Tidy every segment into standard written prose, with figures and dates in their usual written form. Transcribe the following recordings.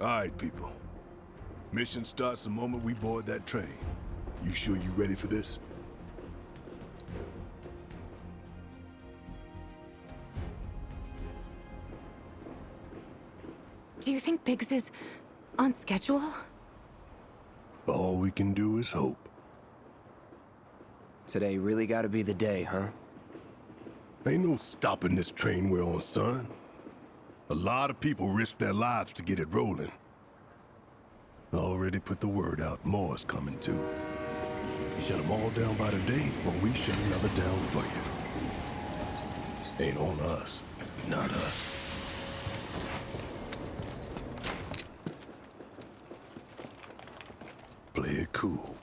All right, people. Mission starts the moment we board that train. You sure you ready for this? Do you think Biggs is on schedule? All we can do is hope. Today really gotta be the day, huh? Ain't no stopping this train we're on, son. A lot of people risk their lives to get it rolling. Already put the word out, more is coming too. Shut them all down by the day, or we shut another down for you. Ain't on us, not us. Play it cool.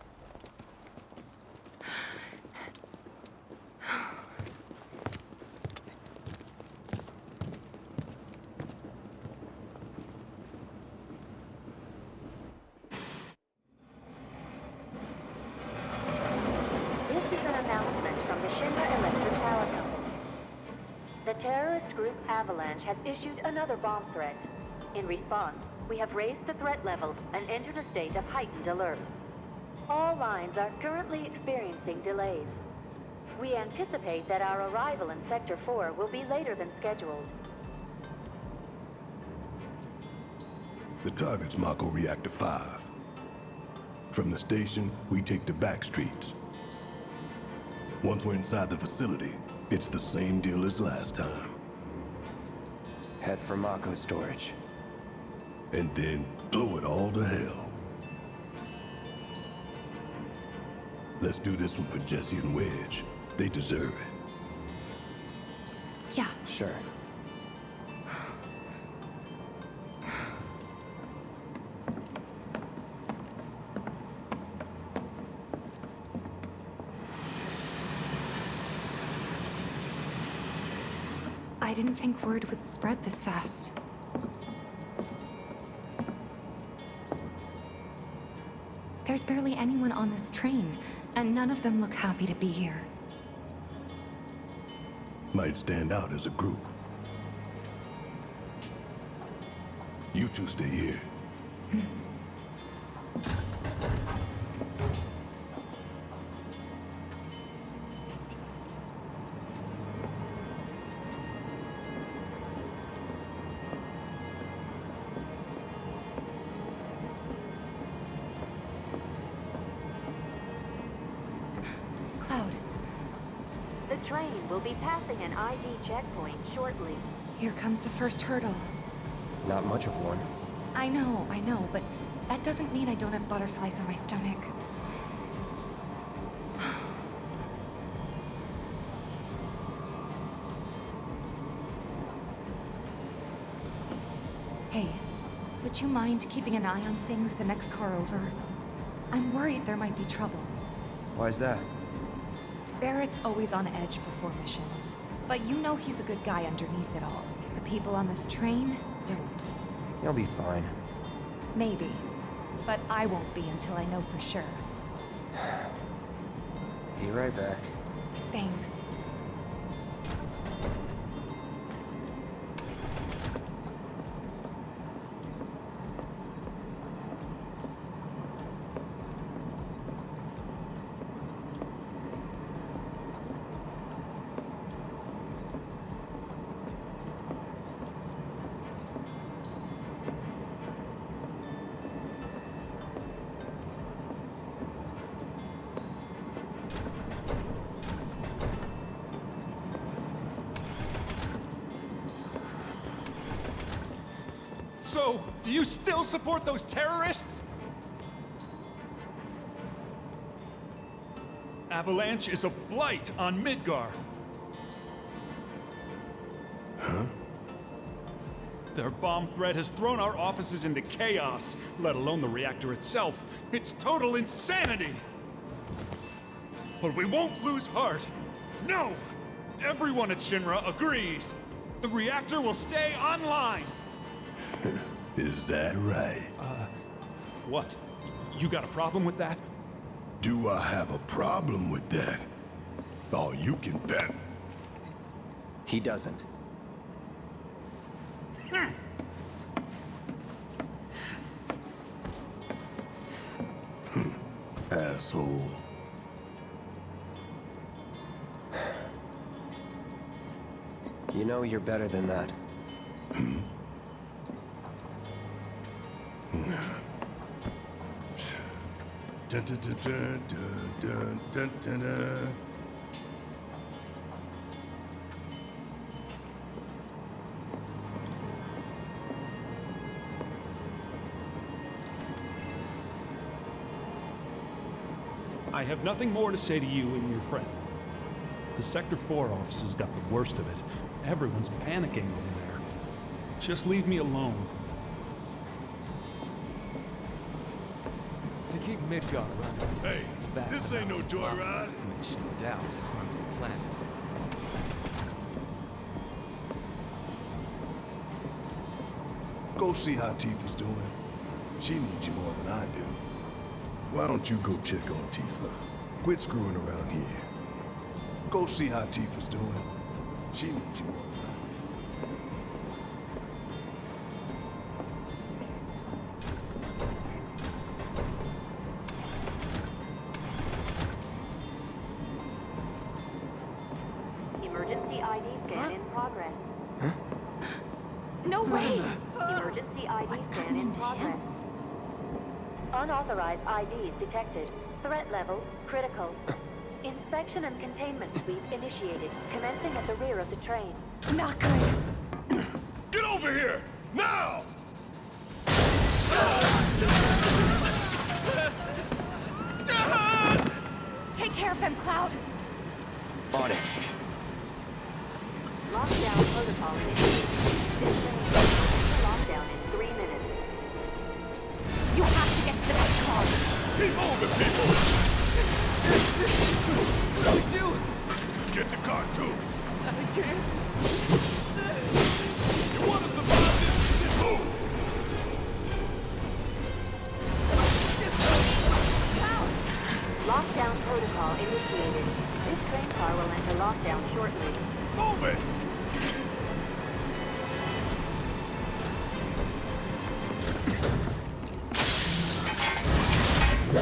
The terrorist group Avalanche has issued another bomb threat. In response, we have raised the threat level and entered a state of heightened alert. All lines are currently experiencing delays. We anticipate that our arrival in Sector 4 will be later than scheduled. The target's Mako Reactor 5. From the station, we take the back streets. Once we're inside the facility, it's the same deal as last time. Head for Mako storage. And then blow it all to hell. Let's do this one for Jesse and Wedge. They deserve it. Yeah. Sure. I didn't think word would spread this fast. There's barely anyone on this train, and none of them look happy to be here. Might stand out as a group. You two stay here. Cloud. The train will be passing an ID checkpoint shortly. Here comes the first hurdle. Not much of one. I know, but that doesn't mean I don't have butterflies in my stomach. Hey, would you mind keeping an eye on things the next car over? I'm worried there might be trouble. Why's that? Barrett's always on edge before missions. But you know he's a good guy underneath it all. The people on this train don't. You'll be fine. Maybe. But I won't be until I know for sure. Be right back. Thanks. So, do you still support those terrorists? Avalanche is a blight on Midgar. Huh? Their bomb threat has thrown our offices into chaos, let alone the reactor itself. It's total insanity! But we won't lose heart. No! Everyone at Shinra agrees. The reactor will stay online. Is that right? What? You got a problem with that? Do I have a problem with that? Oh, you can bet. He doesn't. asshole. You know you're better than that. Dun, dun, dun, dun, dun, dun, dun, dun. I have nothing more to say to you and your friend. The Sector 4 offices got the worst of it. Everyone's panicking over there. Just leave me alone. To keep Midgard running, Hey, it's fast this ain't no enough. joyride. Which no doubt harms the planet. Go see how Tifa's doing. She needs you more than I do. Why don't you go check on Tifa? Quit screwing around here. Go see how Tifa's doing. She needs you more than I do. Emergency ID scan in progress. No way! Emergency ID What's scan gotten in into progress. him? Unauthorized IDs detected. Threat level critical. Inspection and containment sweep initiated, commencing at the rear of the train. Not good. Get over here! Now! Take care of them, Cloud. On it. Lockdown protocol initiated. This train will enter lockdown in 3 minutes. You have to get to the next car. Keep moving, people! What do we do? Get to car two! I can't. You want to survive this? Move! Lockdown protocol initiated. This train car will enter lockdown shortly. Move it! You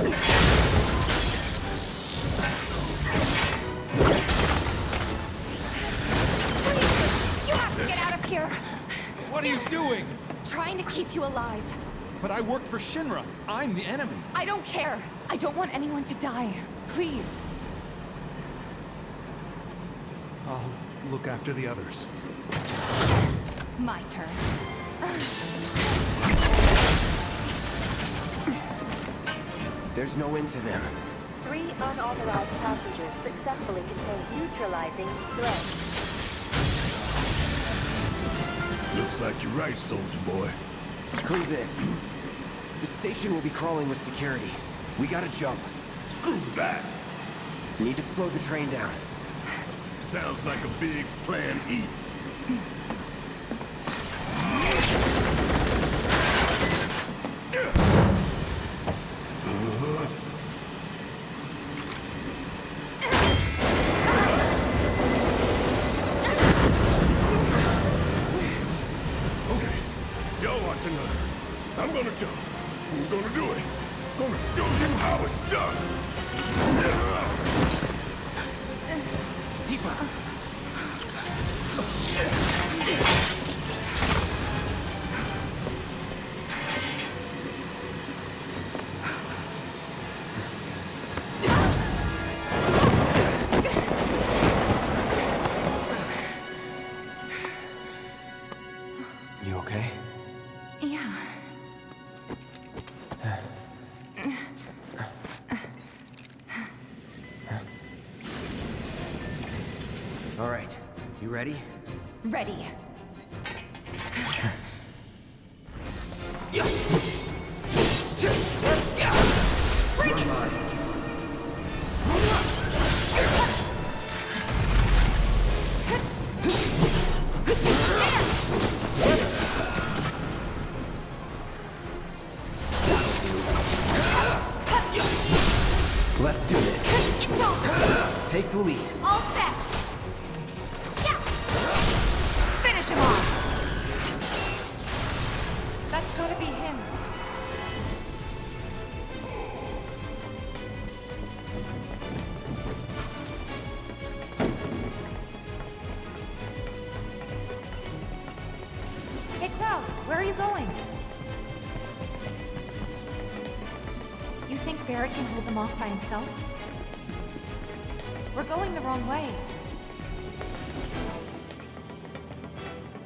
have to get out of here. What are you doing? Trying to keep you alive. But I work for Shinra. I'm the enemy. I don't care. I don't want anyone to die. Please. I'll look after the others. My turn. There's no end to them. 3 unauthorized passengers successfully contained, neutralizing threat. Looks like you're right, soldier boy. Screw this. The station will be crawling with security. We gotta jump. Screw that! Need to slow the train down. Sounds like a Biggs plan E. Okay, y'all watching her. I'm gonna jump. I'm gonna do it. Gonna show you how it's done. Tifa! You okay? Yeah. All right. You ready? Ready. You're mine. Let's do this. It's on. Take the lead. All set. Yeah. Finish him off. That's gotta be him. Cloud, where are you going? You think Barrett can hold them off by himself? We're going the wrong way.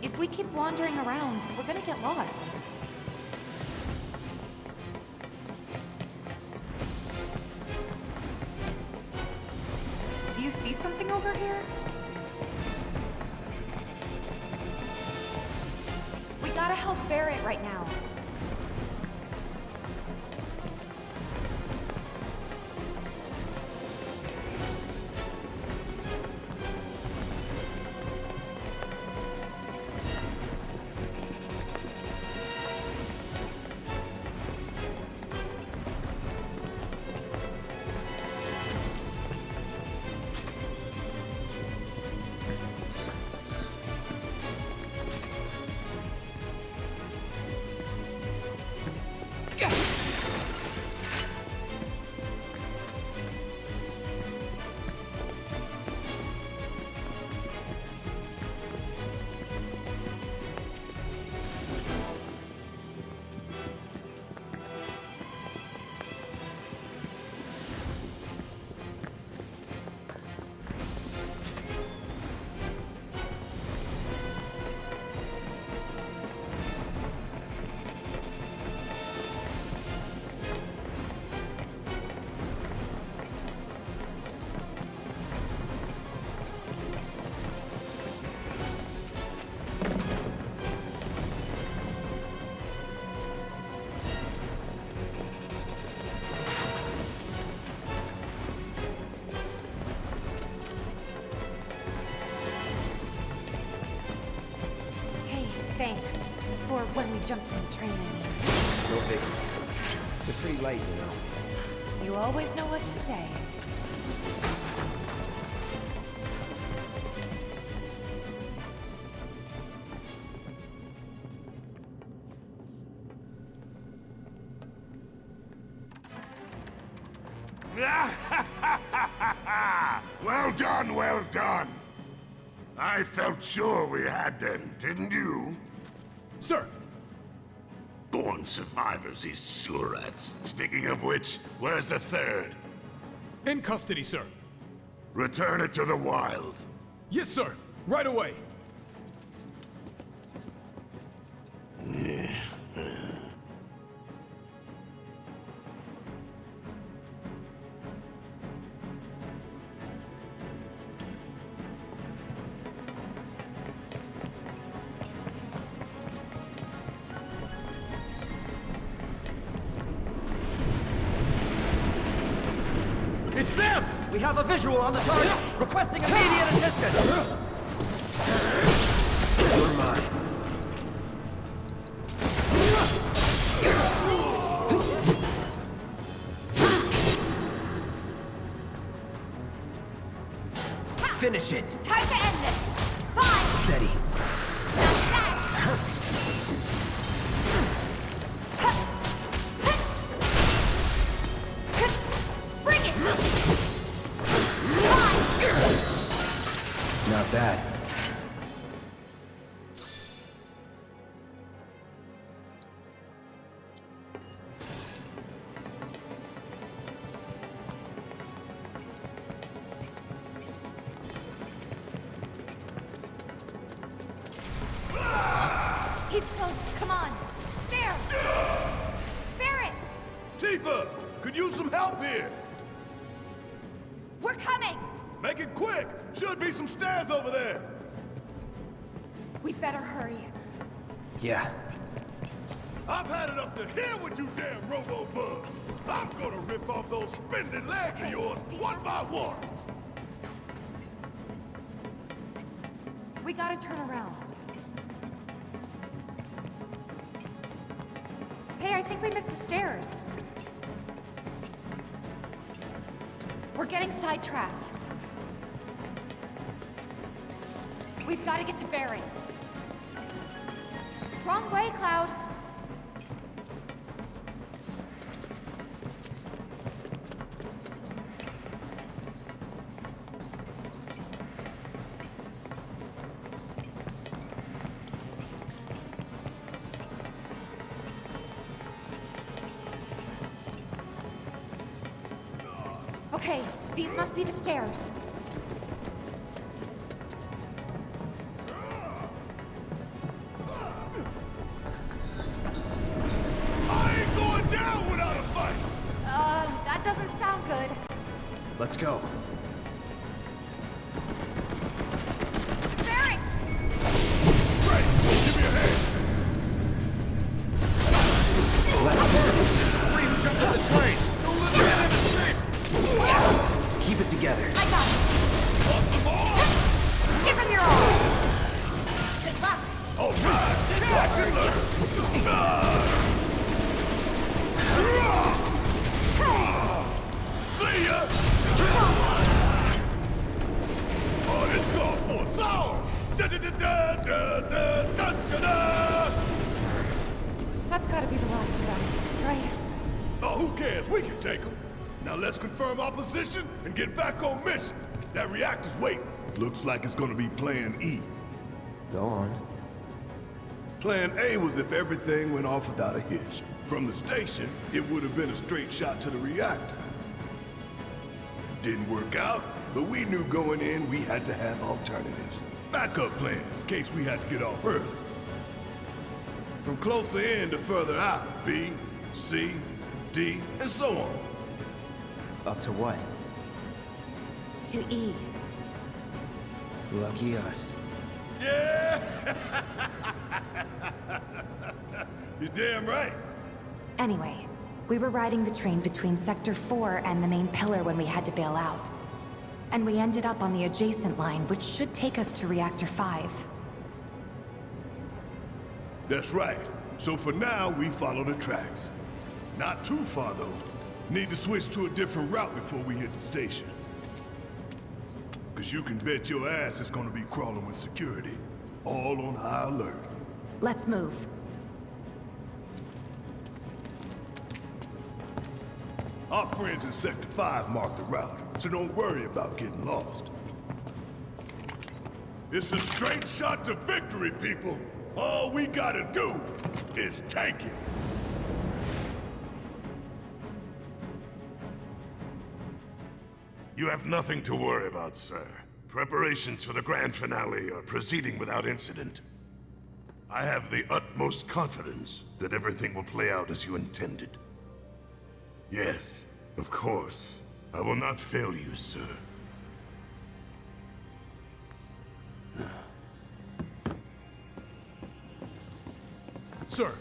If we keep wandering around, we're gonna get lost. Do you see something over here? We gotta help Barrett right now. Thanks. For when we jumped from the train, I mean. No biggie. They're pretty light, you know. You always know what to say. Well done, well done. I felt sure we had them, didn't you? Sir! Born survivors, these surats. Speaking of which, where's the third? In custody, sir. Return it to the wild. Yes, sir. Right away. It's them! We have a visual on the target! Requesting immediate assistance! You're mine. Finish it! Time to end this! Bye! Steady. Bring it! Not bad. He's close. Come on. There! Barrett! Tifa, could use some help here. We're coming! Make it quick. Should be some stairs over there. We'd better hurry. Yeah. I've had it up to here with you damn robo-bugs. I'm gonna rip off those spindly legs of yours These one must by be one. stairs. We gotta turn around. Hey, I think we missed the stairs. We're getting sidetracked. We've got to get to Barrett. Wrong way, Cloud. These must be the stairs. I ain't going down without a fight! That doesn't sound good. Let's go. Barrett! Right, give me a hand! Please jump on the train! Don't let me have escape! Keep it together. I got it. Want some more? Give him your all. Good luck. All right, watch and learn! See ya! Oh, this calls for a song! Da-da-da-da-da-da-da-da-da! That's gotta be the last of them, right? Oh, who cares? We can take them. Now let's confirm our position and get back on mission. That reactor's waiting. Looks like it's gonna be Plan E. Go on. Plan A was if everything went off without a hitch. From the station, it would have been a straight shot to the reactor. Didn't work out, but we knew going in we had to have alternatives. Backup plans in case we had to get off early. From closer in to further out, B, C, D, and so on. Up to what? To E. Lucky us. Yeah! You're damn right. Anyway, we were riding the train between Sector 4 and the main pillar when we had to bail out. And we ended up on the adjacent line, which should take us to Reactor 5. That's right. So for now, we follow the tracks. Not too far, though. Need to switch to a different route before we hit the station. Cause you can bet your ass it's gonna be crawling with security. All on high alert. Let's move. Our friends in Sector 5 marked the route, so don't worry about getting lost. It's a straight shot to victory, people. All we gotta do is take it. You have nothing to worry about, sir. Preparations for the grand finale are proceeding without incident. I have the utmost confidence that everything will play out as you intended. Yes, of course. I will not fail you, sir. Sir,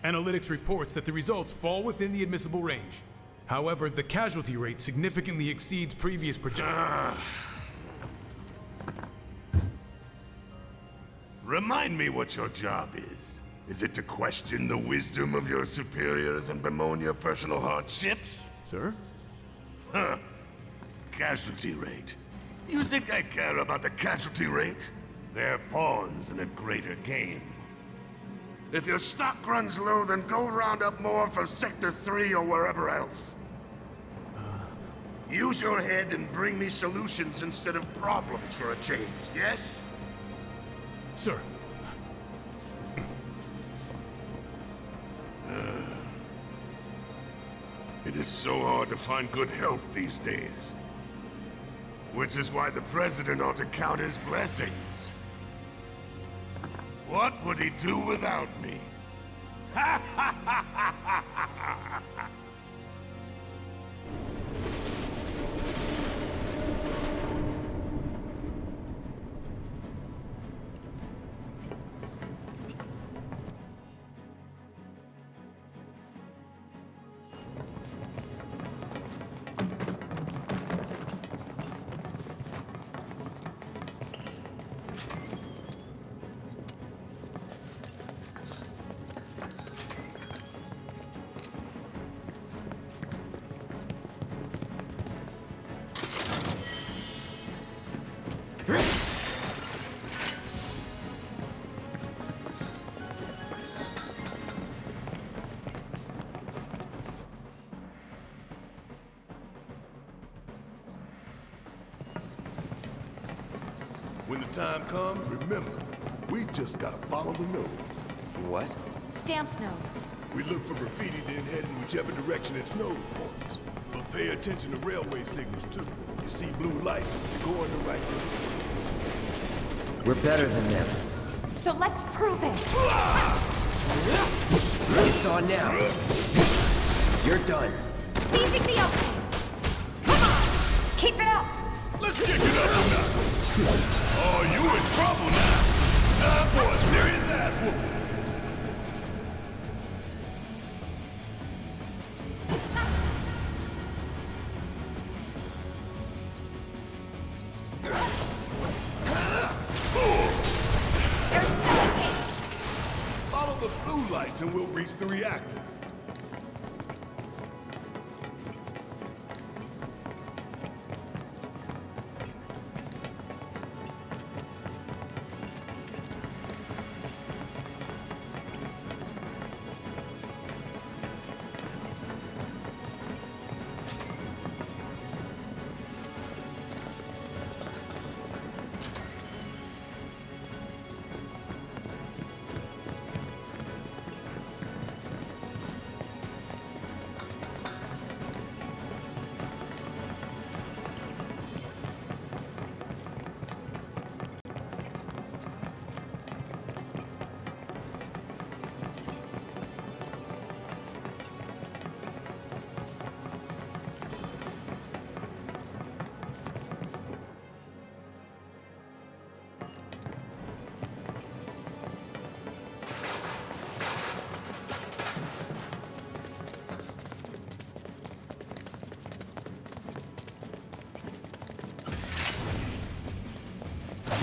analytics reports that the results fall within the admissible range. However, the casualty rate significantly exceeds previous projections. Remind me what your job is. Is it to question the wisdom of your superiors and bemoan your personal hardships? Sir? Huh. Casualty rate. You think I care about the casualty rate? They're pawns in a greater game. If your stock runs low, then go round up more from Sector 3 or wherever else. Use your head and bring me solutions instead of problems for a change, yes? Sir. It is so hard to find good help these days. Which is why the President ought to count his blessings. What would he do without me? Ha ha ha ha ha ha ha! When the time comes, remember, we just gotta follow the nose. What? Stamp's nose. We look for graffiti, then head in whichever direction its nose points. But Pay attention to railway signals, too. You see blue lights, go in the right direction. We're better than them. So let's prove it! It's on now. You're done. Seizing the opening! Come on! Keep it up! Let's kick it up a notch. Oh, you in trouble now. Time for a serious ass whooping. Follow the blue lights and we'll reach the reactor.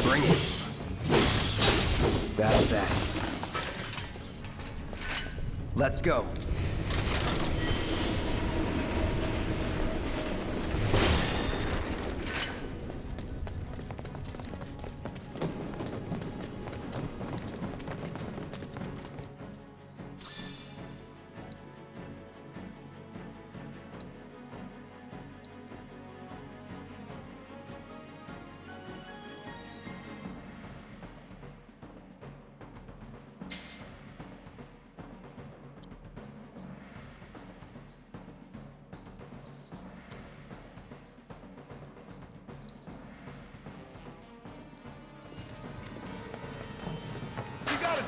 Bring it. That's that. Let's go.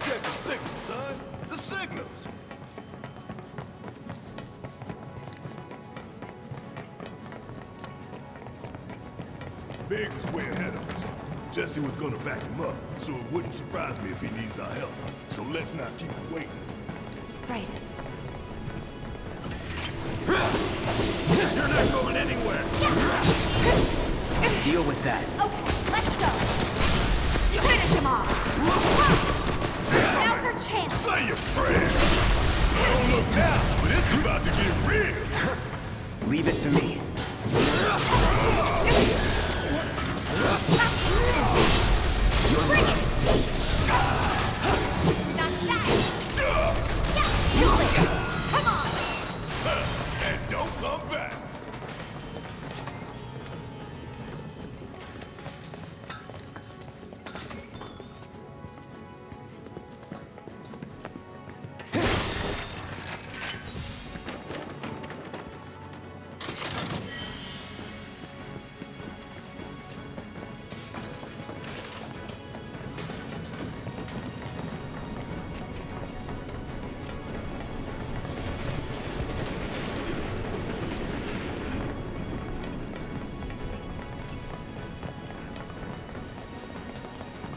Check the signals, son. The signals. Biggs is way ahead of us. Jesse was gonna back him up, so it wouldn't surprise me if he needs our help. So let's not keep him waiting. Right. You're not going anywhere. Deal with that. Okay, let's go! Finish him off! Now's our chance! Say your prayers. Don't look now, but it's about to get real. Leave it to me. You're right. Not that! Yeah, come on! And don't come back.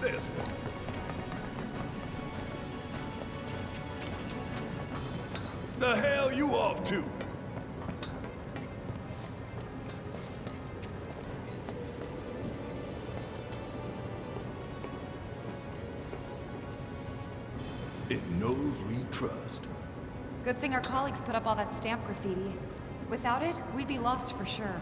There's one. The hell you off to? It knows we trust. Good thing our colleagues put up all that stamp graffiti. Without it, we'd be lost for sure.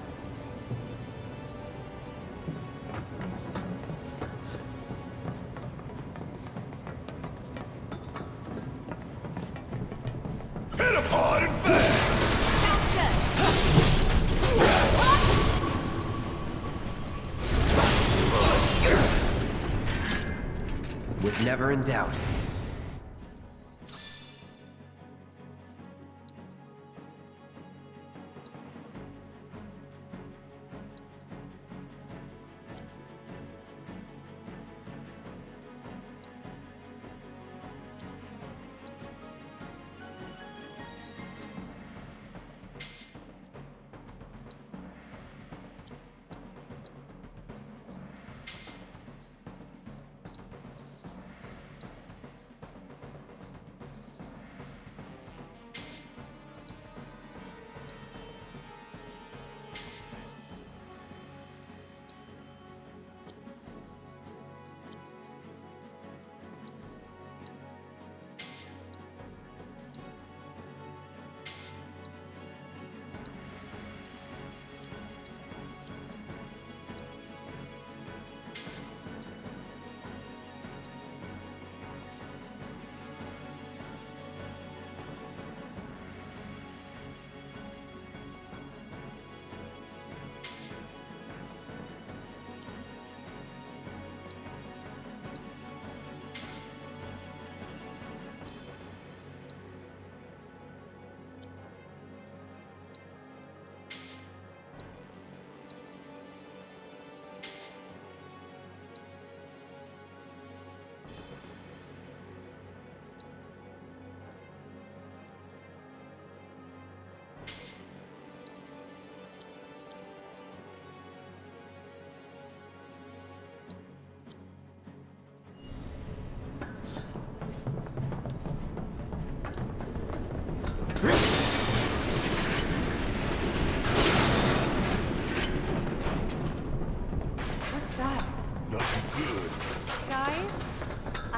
Hit him hard and fast! Was never in doubt.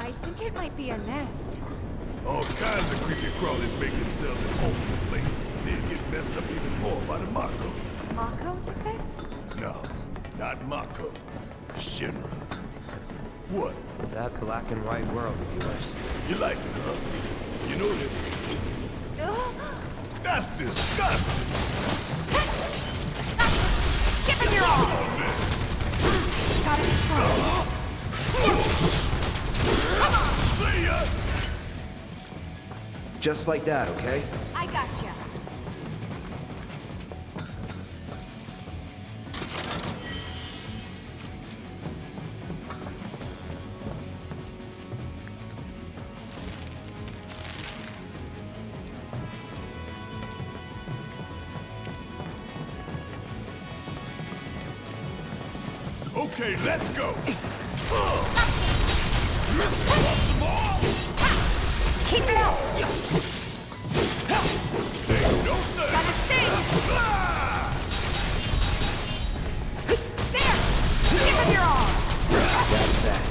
I think it might be a nest. All kinds of creepy crawlies make themselves at home in the plane. They'd get messed up even more by the Mako. Mako did this? No, not Mako. Shinra. What? That black and white world of yours. You like it, huh? You know that... Ugh. That's disgusting! Give him your all! Gotta be strong. See ya! Just like that, okay? I gotcha. Okay, let's go! Keep it up! Ain't no thing! Gotta stay! There! Give him your all! That's that.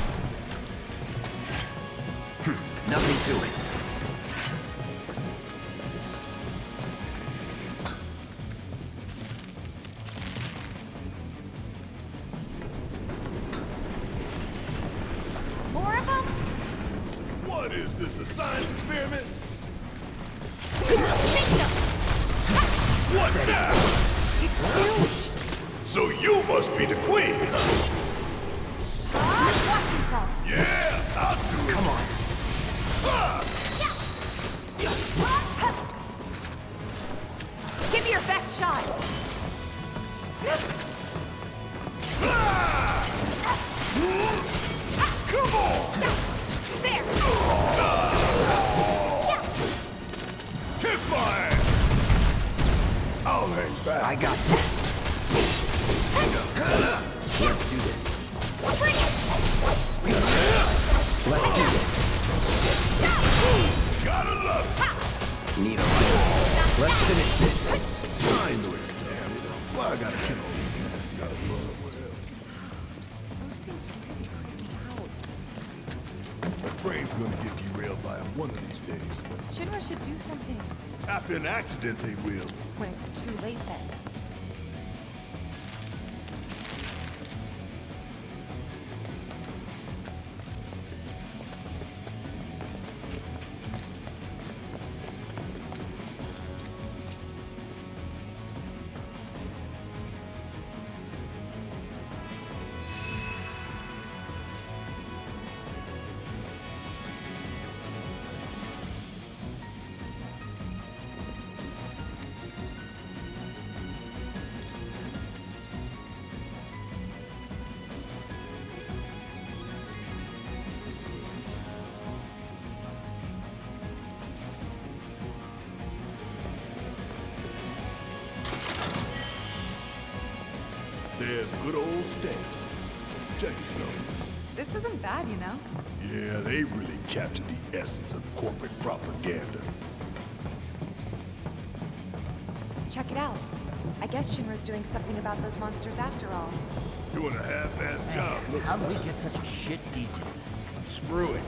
Nothing to it. More of them? What is this, a science experiment? What now? It's huge! So you must be the queen, huh? Watch yourself! Yeah, I'll do it. Come on. Give me your best shot! Come on! There! Kiss my ass! I'll hang back. I got this. Let's do this. Bring it! Let's do this. Gotta love it. Need a light. Let's finish this. I know it's damn. Why I gotta kill all these nasty guys? Those things really creep me out. The train's gonna get derailed by them one of these days. Shinra should do something. After an accident, they will. When it's too late then. There's good old Stan. Check his nose. This isn't bad, you know? Yeah, they really captured the essence of corporate propaganda. Check it out. I guess Shinra's doing something about those monsters after all. Doing a half-assed job, looks How did like. we get such a shit detail? Screw it.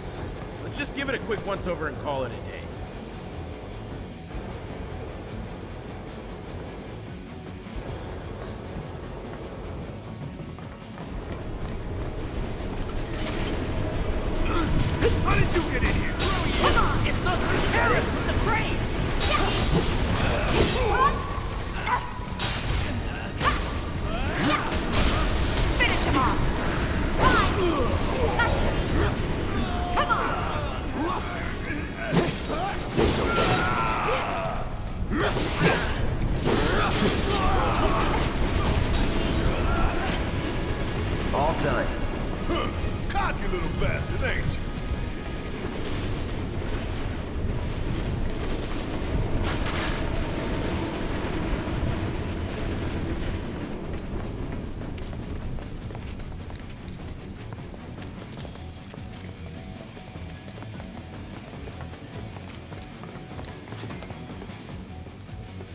Let's just give it a quick once-over and call it a day. How did you get in here? Come on! It's those three terrorists from the train! Finish him off! Gotcha! Come All done. Cocky little bastard, ain't you?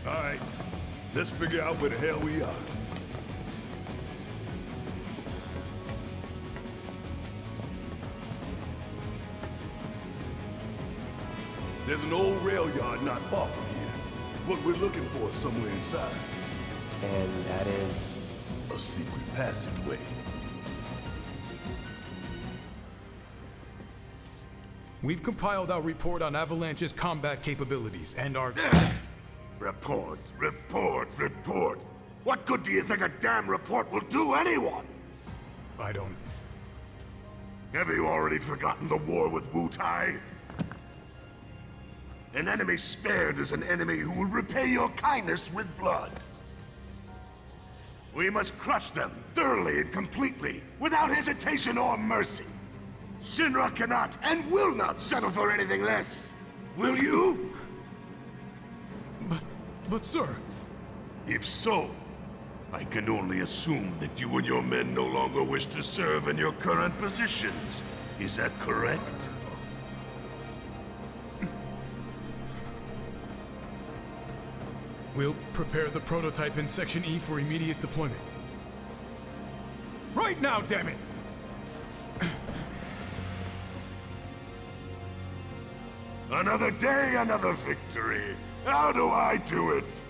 All right, let's figure out where the hell we are. There's an old rail yard not far from here. What we're looking for is somewhere inside. And that is... A secret passageway. We've compiled our report on Avalanche's combat capabilities and our... Report, report, report. What good do you think a damn report will do anyone? I don't... Have you already forgotten the war with Wu-Tai? An enemy spared is an enemy who will repay your kindness with blood. We must crush them thoroughly and completely, without hesitation or mercy. Shinra cannot and will not settle for anything less. Will you? But sir... If so, I can only assume that you and your men no longer wish to serve in your current positions. Is that correct? We'll prepare the prototype in Section E for immediate deployment. Right now, damn it! Another day, another victory. How do I do it?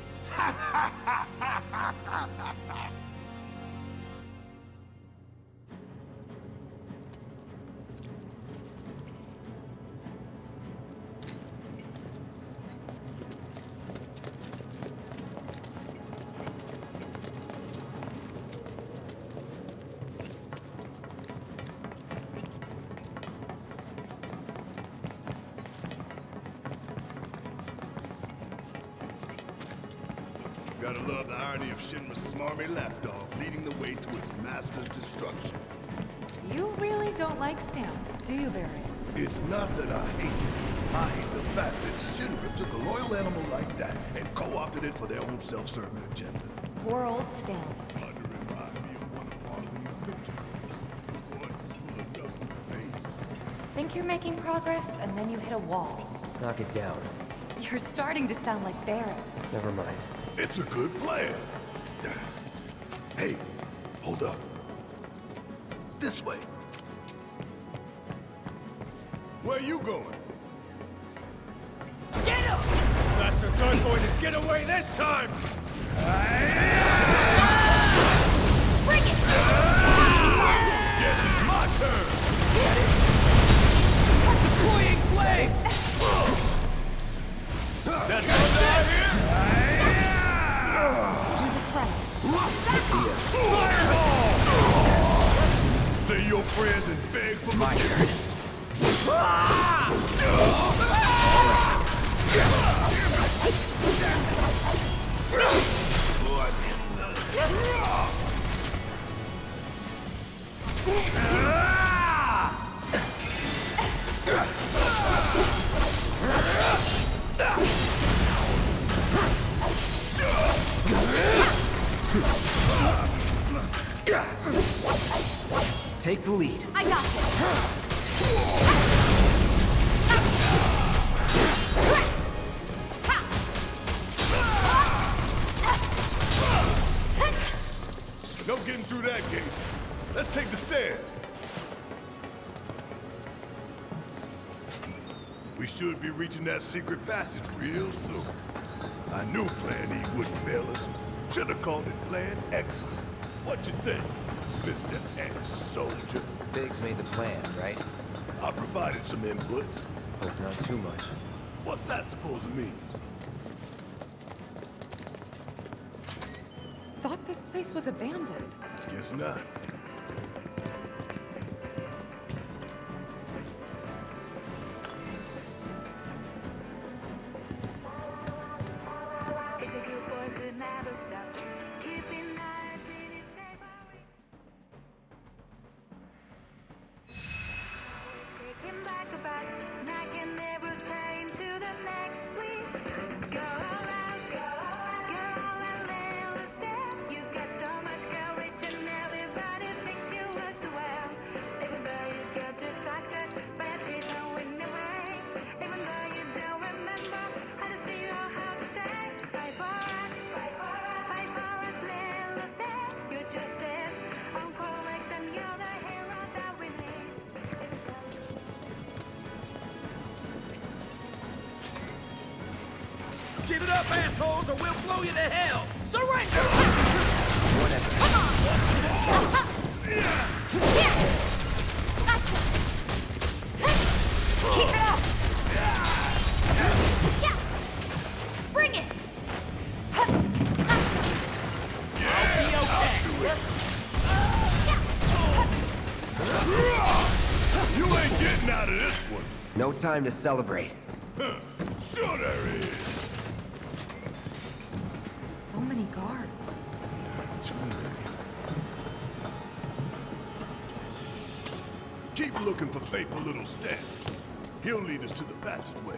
Gotta love the irony of Shinra's smarmy lapdog leading the way to its master's destruction. You really don't like Stamp, do you, Barry? It's not that I hate it. I hate the fact that Shinra took a loyal animal like that and co-opted it for their own self-serving agenda. Poor old Stamp. Under remind me of one of Marlene's pictures. The boy was full of dust and faces. Think you're making progress, and then you hit a wall. Knock it down. You're starting to sound like Barry. Never mind. It's a good plan. Hey, hold up. This way. Where you going? Get him! Bastards aren't going to get away this time! Bring it! Guess it's my turn. Deploying flame! That's what I hear. Do this right. Say your prayers and beg for my Take the lead. I got this. No getting through that gate. Let's take the stairs. We should be reaching that secret passage real soon. I knew Plan E wouldn't fail us. Should have called it Plan Excellent. What you think, Mr. Ex-Soldier? Biggs made the plan, right? I provided some input. Hope not too much. What's that supposed to mean? Thought this place was abandoned. Guess not. You got so much courage and everybody Give it up, assholes, or we'll blow you to hell! Surrender! Whatever. Come on! Here! Gotcha! Keep it up! Yeah! Bring it! Gotcha! I'll be okay! You ain't getting out of this one. No time to celebrate. Sure there is. So many guards. Too many. Keep looking for faithful little Stan. He'll lead us to the passageway.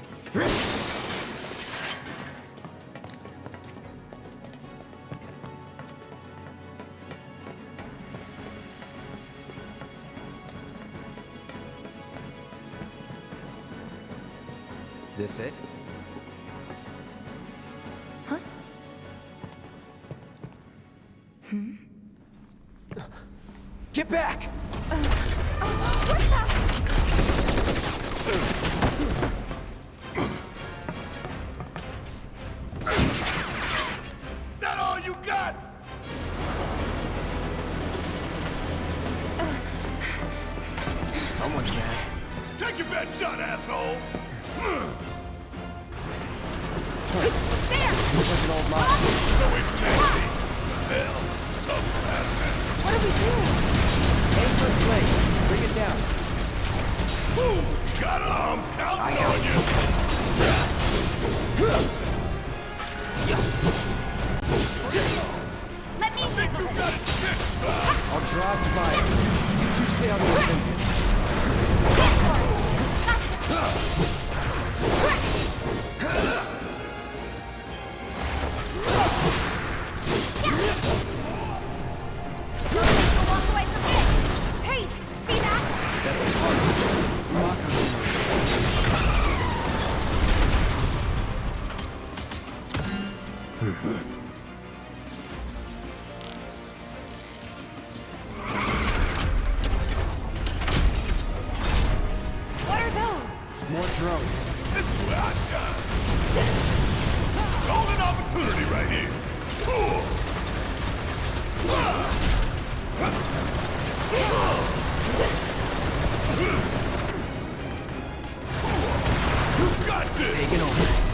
This it? Huh? Get back! What the? That all you got? Someone's mad. Take your best shot, asshole! There! Looks like an old model. So it's nasty. Hell, tough bastard. What do we do? Aim for its legs. Bring it down. Boom! Got him! I'm counting on you! Let me handle You it. got it fixed, pal. I'll draw its fire. You two stay on the offensive. Walk away from this. Hey, see that? That's its target. Lock on What are those? more drones. This is where I shine. Golden opportunity right here. Cool. You got this. Taking over.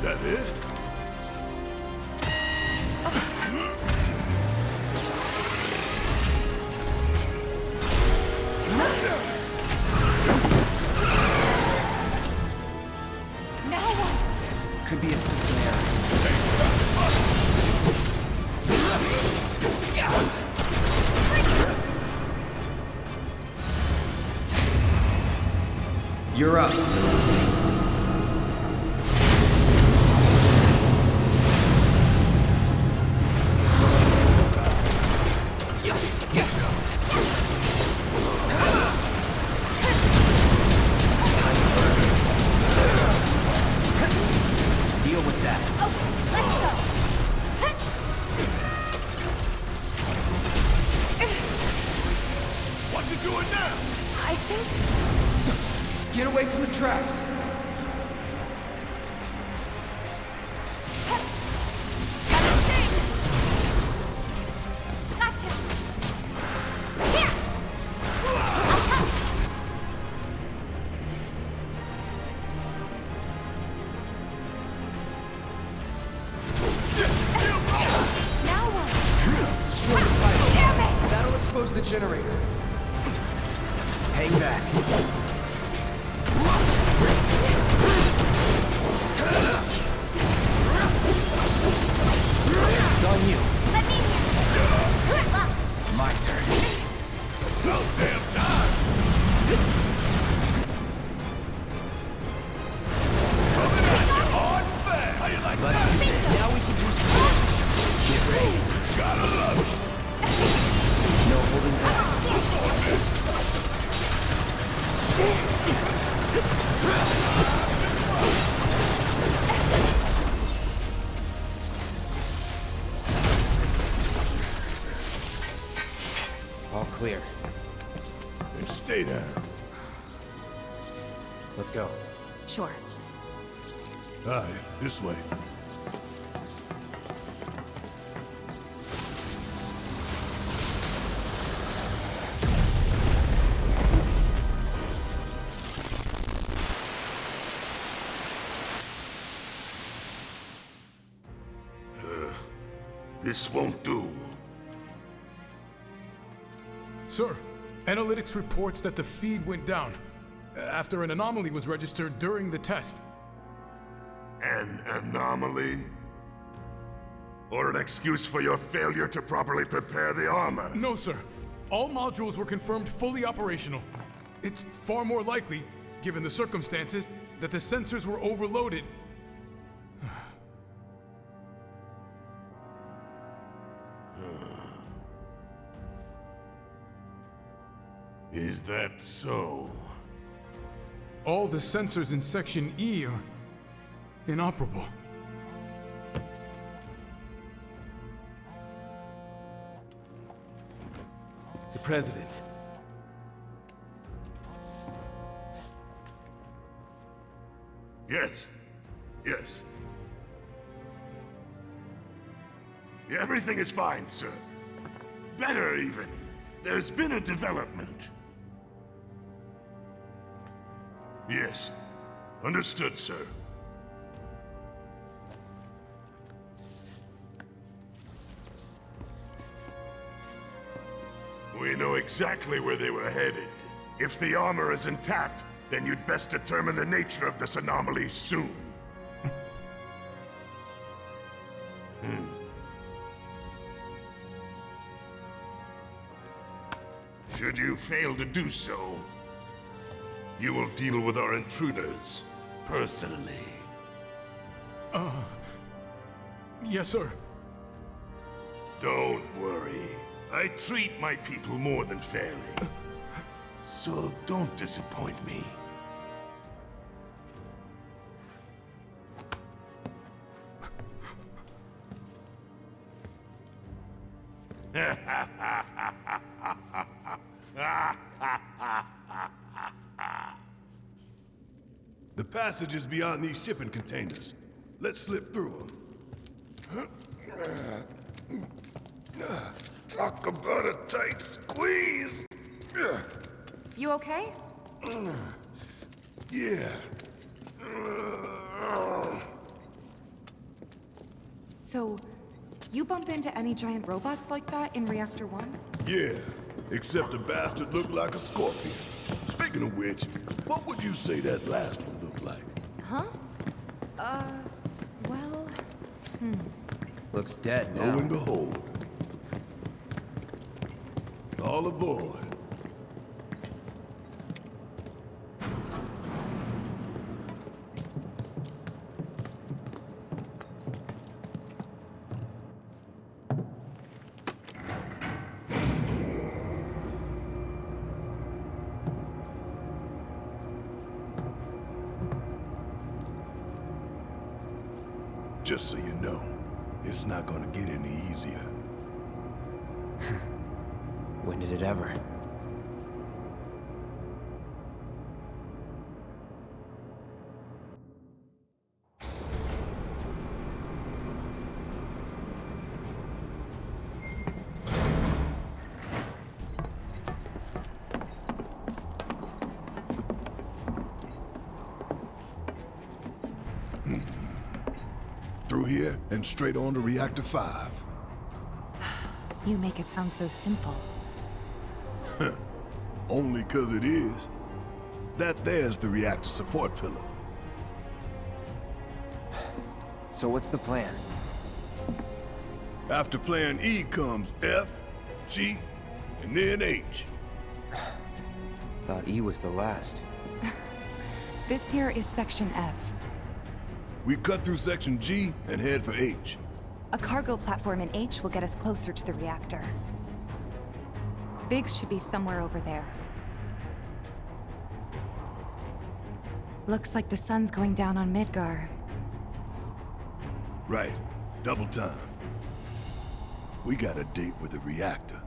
That it? Now what? Could be a system error. You're up. Deal with that. Let's go. What you doing now? I think Get away from the tracks. that's a thing. Gotcha. Here. Now what? Destroy the pipe. Damn it! That'll expose the generator. Hang back. It's on you. Let me handle it. My turn. No damn time. Coming at you hard and fast. How you like Let's that? do this. Now we can do some damage. Get ready. Gotta love it. No holding back. I'm on this. Let's go. Sure. Aye, this way. This won't do. Sir, analytics reports that the feed went down after an anomaly was registered during the test. An anomaly? Or an excuse for your failure to properly prepare the armor? No, sir. All modules were confirmed fully operational. It's far more likely, given the circumstances, that the sensors were overloaded. Is that so? All the sensors in Section E are inoperable. The President. Yes. Yes. Yeah, everything is fine, sir. Better, even. There's been a development. Yes. Understood, sir. We know exactly where they were headed. If the armor is intact, then you'd best determine the nature of this anomaly soon. Should you fail to do so, you will deal with our intruders personally. Yes, sir. Don't worry. I treat my people more than fairly. So don't disappoint me. The passage is beyond these shipping containers. Let's slip through them. Talk about a tight squeeze. You okay? Yeah. So, you bump into any giant robots like that in Reactor 1? Yeah, except the bastard looked like a scorpion. Speaking of which, what would you say that last one looked like? Huh? Well... Looks dead Lo now. and behold. All aboard. Just so you know, it's not gonna get any easier. When did it ever? Through here and straight on to Reactor 5. You make it sound so simple. Only 'cause it is. That there's the reactor support pillar. So what's the plan? After plan E comes F, G, and then H. Thought E was the last. This here is Section F. We cut through Section G and head for H. A cargo platform in H will get us closer to the reactor. Biggs should be somewhere over there. Looks like the sun's going down on Midgar. Right. Double time. We got a date with the reactor.